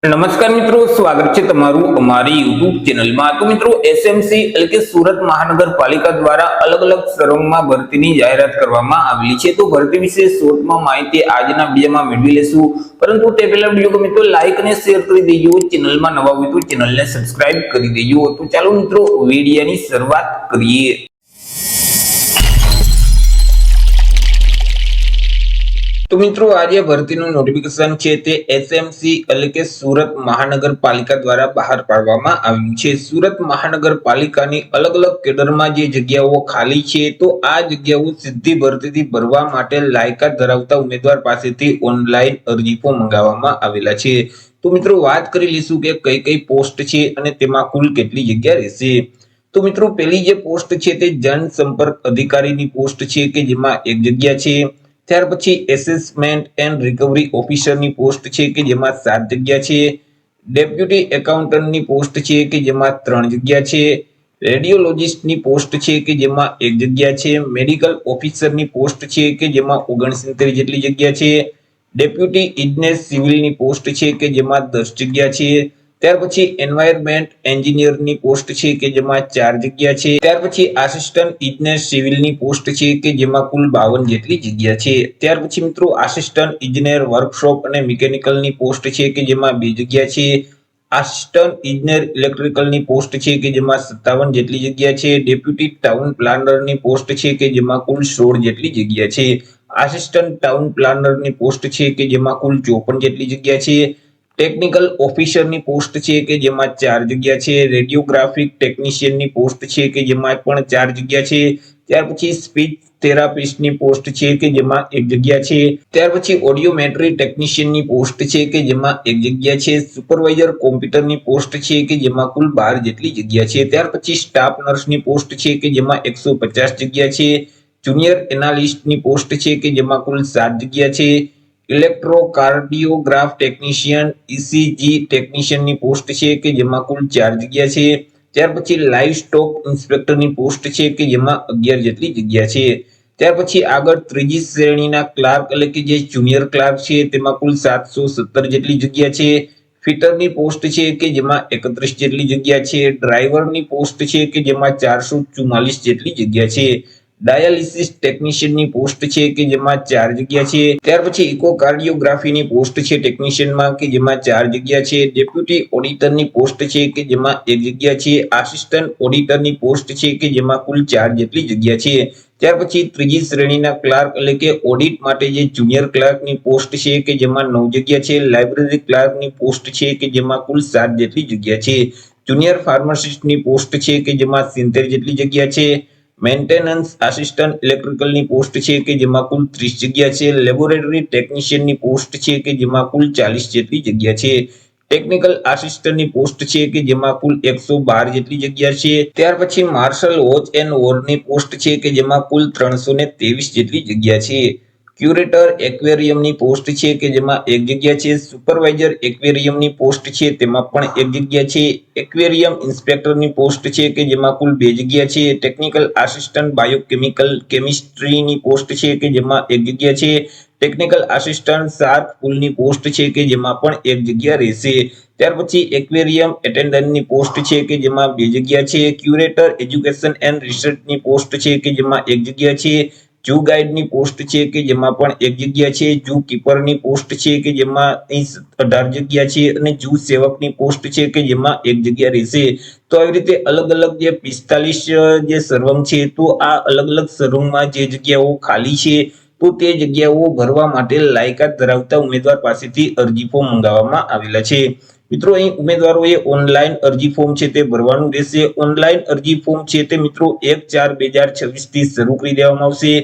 નમસ્કાર મિત્રો, સ્વાગત છે તમારું અમારી યુટ્યુબ ચેનલમાં। તો મિત્રો, એસએમસી એટલે કે સુરત મહાનગરપાલિકા દ્વારા અલગ અલગ શહેરોમાં ભરતીની જાહેરાત કરવામાં આવેલી છે। તો ભરતી વિશે શોર્ટમાં માહિતી આજના વિડીયોમાં મેળવી લેશું, પરંતુ તે પહેલા વિડીયો મિત્રો લાઈક અને શેર કરી દેજો। ચેનલમાં નવા હોય તો ચેનલને સબસ્ક્રાઇબ કરી દેજો। તો ચાલો મિત્રો વિડીયોની શરૂઆત કરીએ। તો મિત્રો, આજે ભરતીનું નોટિફિકેશન છે તે એસએમસી એટલે કે સુરત મહાનગરપાલિકા દ્વારા બહાર પાડવામાં આવ્યું છે। સુરત મહાનગરપાલિકાની અલગ અલગ કેડરમાં જે જગ્યાઓ ખાલી છે, તો આ જગ્યાઓ સીધી ભરતીથી ભરવા માટે લાયકાત ધરાવતા ઉમેદવાર પાસેથી ઓનલાઈન અરજી ફોર્મ મંગાવવામાં આવેલા છે। તો મિત્રો, વાત કરી લઈશું કે કઈ કઈ પોસ્ટ છે અને તેમાં કુલ કેટલી જગ્યા રહેશે। તો મિત્રો, પહેલી જે પોસ્ટ છે તે જનસંપર્ક અધિકારીની પોસ્ટ છે કે જેમાં એક જગ્યા છે। ત્યાર પછી એસેસમેન્ટ એન્ડ રિકવરી ઓફિસરની પોસ્ટ છે કે જેમાં 7 જગ્યા છે। ડેપ્યુટી એકાઉન્ટન્ટની પોસ્ટ છે કે જેમાં 3 જગ્યા છે। રેડિયોલોજિસ્ટની પોસ્ટ છે કે જેમાં 1 જગ્યા છે। મેડિકલ ઓફિસરની પોસ્ટ છે કે જેમાં 69 જેટલી જગ્યા છે। ડેપ્યુટી ઇજનેર સિવિલની પોસ્ટ છે કે જેમાં 10 જગ્યા છે। ત્યાર પછી એન્વાયરમેન્ટ એન્જિનિયરની પોસ્ટ છે કે જેમાં 4 જગ્યા છે। ત્યાર પછી આસિસ્ટન્ટ ઇજનેર સિવિલની પોસ્ટ છે કે જેમાં કુલ 52 જેટલી જગ્યા છે। ત્યાર પછી મિત્રો, આસિસ્ટન્ટ ઇજનેર વર્કશોપ અને મિકેનિકલની પોસ્ટ છે કે જેમાં 2 જગ્યા છે। આસિસ્ટન્ટ ઇજનેર ઇલેક્ટ્રિકલની પોસ્ટ છે કે જેમાં 57 જેટલી જગ્યા છે। ડેપ્યુટી ટાઉન પ્લાનરની પોસ્ટ છે કે જેમાં કુલ 16 જેટલી જગ્યા છે। આસિસ્ટન્ટ ટાઉન પ્લાનરની પોસ્ટ છે કે જેમાં કુલ 54 જેટલી જગ્યા છે। ટેકનિકલ ઓફિસરની પોસ્ટ છે કે જેમાં 4 જગ્યા છે। રેડિયોગ્રાફિક ટેકનિશિયનની પોસ્ટ છે કે જેમાં પણ 4 જગ્યા છે। ત્યાર પછી સ્પીચ થેરાપિસ્ટની પોસ્ટ છે કે જેમાં 1 જગ્યા છે। ત્યાર પછી ઓડિયોમેટ્રી ટેકનિશિયનની પોસ્ટ છે કે જેમાં 1 જગ્યા છે। સુપરવાઇઝર કોમ્પ્યુટરની પોસ્ટ છે કે જેમાં કુલ 12 જેટલી જગ્યા છે। ત્યાર પછી સ્ટાફ નર્સની પોસ્ટ છે કે જેમાં 150 જગ્યા છે। જુનિયર એનાલિસ્ટની પોસ્ટ છે કે જેમાં કુલ 7 જગ્યા છે। ઇલેક્ટ્રોકાર્ડિયોગ્રાફ ટેકનિશિયન ઈસીજી ટેકનિશિયનની પોસ્ટ છે કે જેમાં કુલ 4 જગ્યા છે। ત્યાર પછી લાઇવ સ્ટોક ઇન્સ્પેક્ટરની પોસ્ટ છે કે જેમાં 11 જેટલી જગ્યા છે। ત્યાર પછી આગળ ત્રીજી શ્રેણીના ક્લાર્ક એટલે કે જે જુનિયર ક્લાર્ક છે તેમાં કુલ 717 જેટલી જગ્યા છે। ફિટરની પોસ્ટ છે કે જેમાં 31 જેટલી જગ્યા છે। ડ્રાઈવરની પોસ્ટ છે કે જેમાં 444 જેટલી જગ્યા છે। ડાયાલિસિસ ટેકનિશિયનની પોસ્ટ છે કે જેમાં 4 જગ્યા છે। ત્યાર પછી ઇકોકાર્ડિયોગ્રાફીની પોસ્ટ છે ટેકનિશિયનમાં કે જેમાં 4 જગ્યા છે। ડેપ્યુટી ઓડિટરની પોસ્ટ છે કે જેમાં 1 જગ્યા છે। આસિસ્ટન્ટ ઓડિટરની પોસ્ટ છે કે જેમાં કુલ 4 જેટલી જગ્યા છે। ત્યાર પછી ત્રીજી શ્રેણીના ક્લાર્ક એટલે કે ઓડિટ માટે જે જુનિયર ક્લાર્કની પોસ્ટ છે કે જેમાં 9 જગ્યા છે। લાઇબ્રેરી ક્લાર્કની પોસ્ટ છે કે જેમાં કુલ 7 જેટલી જગ્યા છે। જુનિયર ફાર્માસિસ્ટની પોસ્ટ છે કે જેમાં 70 જેટલી જગ્યા છે। મેન્ટેનન્સ આસિસ્ટન્ટ ઇલેક્ટ્રિકલની પોસ્ટ છે કે જેમાં કુલ 30 જગ્યા છે। લેબોરેટરી ટેકનિશિયનની પોસ્ટ છે કે જેમાં કુલ 40 જેટલી જગ્યા છે। ટેકનિકલ આસિસ્ટન્ટની પોસ્ટ છે કે જેમાં કુલ 112 જેટલી જગ્યા છે। ત્યાર પછી માર્શલ વોચ એન્ડ વોરની પોસ્ટ છે કે જેમાં કુલ 323 જેટલી જગ્યા છે। ક્યુરેટર એક્વેરિયમની પોસ્ટ છે કે જેમાં 1 જગ્યા છે। સુપરવાઇઝર એક્વેરિયમની પોસ્ટ છે તેમાં પણ 1 જગ્યા છે। એક્વેરિયમ ઇન્સ્પેક્ટરની પોસ્ટ છે કે જેમાં કુલ 2 જગ્યા છે। ટેકનિકલ આસિસ્ટન્ટ બાયોકેમિકલ કેમિસ્ટ્રીની પોસ્ટ છે કે જેમાં 1 જગ્યા છે। ટેકનિકલ આસિસ્ટન્ટ શાર્ક પૂલની પોસ્ટ છે કે જેમાં પણ 1 જગ્યા રહેશે। ત્યાર પછી એક્વેરિયમ એટેન્ડન્ટની પોસ્ટ છે કે જેમાં 2 જગ્યા છે। ક્યુરેટર એજ્યુકેશન એન્ડ રિસર્ચની પોસ્ટ છે કે જેમાં 1 જગ્યા છે। ઝૂ ગાઈડની પોસ્ટ છે કે જેમાં પણ 1 જગ્યા છે। ઝૂ કીપરની પોસ્ટ છે કે જેમાં 18 જગ્યા છે અને ઝૂ સેવકની પોસ્ટ છે કે જેમાં 1 જગ્યા રહેશે। તો આવી રીતે અલગ અલગ જે 45 જે સર્વમ છે, તો આ અલગ અલગ સર્વમમાં જે જગ્યાઓ ખાલી છે, તો તે જગ્યાઓ ભરવા માટે લાયકાત ધરાવતા ઉમેદવાર પાસેથી અરજી ફોર્મ મંગાવવામાં આવેલા છે। મિત્રો, અહીં ઉમેદવારોએ ઓનલાઈન અરજી ફોર્મ છે તે ભરવાનું રહેશે। ઓનલાઈન અરજી ફોર્મ છે તે મિત્રો 1/4/2026 થી શરૂ કરી દેવામાં આવશે।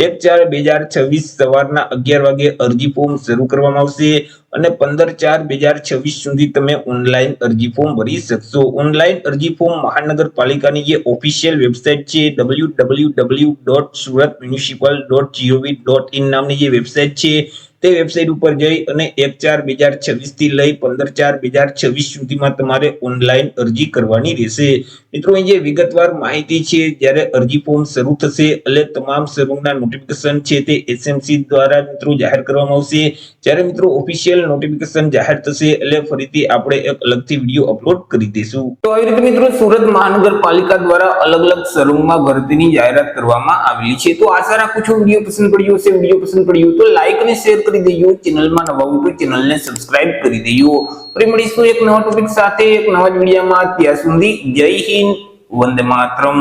1/4/2026 સવારના 11 વાગે અરજી ફોર્મ શરૂ કરવામાં આવશે અને 15/4/2026 સુધી તમે ઓનલાઈન અરજી ફોર્મ ભરી શકશો। ઓનલાઈન અરજી ફોર્મ મહાનગરપાલિકાની જે ઓફિશિયલ વેબસાઇટ છે www.suratmunicipal.gov.in નામની જે વેબસાઇટ છે તે વેબસાઇટ ઉપર જઈ અને 1/4/2026 થી લઈ 15/4/2026 સુધીમાં તમારે ઓનલાઈન અરજી કરવાની રહેશે। મિત્રો અહીં જે વિગતવાર માહિતી છે, જ્યારે અરજી ફોર્મ શરૂ થશે એટલે તમામ સર્વરના નોટિફિકેશન છે તે એસએમસી દ્વારા મિત્રો જાહેર કરવામાં આવશે। જ્યારે મિત્રો ઓફિશિયલ નોટિફિકેશન જાહેર થશે એટલે ફરીથી આપણે એક અલગથી વિડીયો અપલોડ કરી દઈશું। તો આવી રીતે મિત્રો સુરત મહાનગરપાલિકા દ્વારા અલગ અલગ સર્વમાં ભરતીની જાહેરાત કરવામાં આવેલી છે। તો આશા રાખું છું વિડીયો પસંદ પડ્યો હશે। વિડીયો પસંદ પડ્યો તો લાઈક અને શેર કરી દેજો। ચેનલમાં નવા હોય તો ચેનલને સબસ્ક્રાઇબ કરી દેજો। ફરી મળીશું એક નવા ટોપિક સાથે એક નવા વિડીયોમાં। ત્યાં સુધી જય હિન્દ, વંદે માતરમ।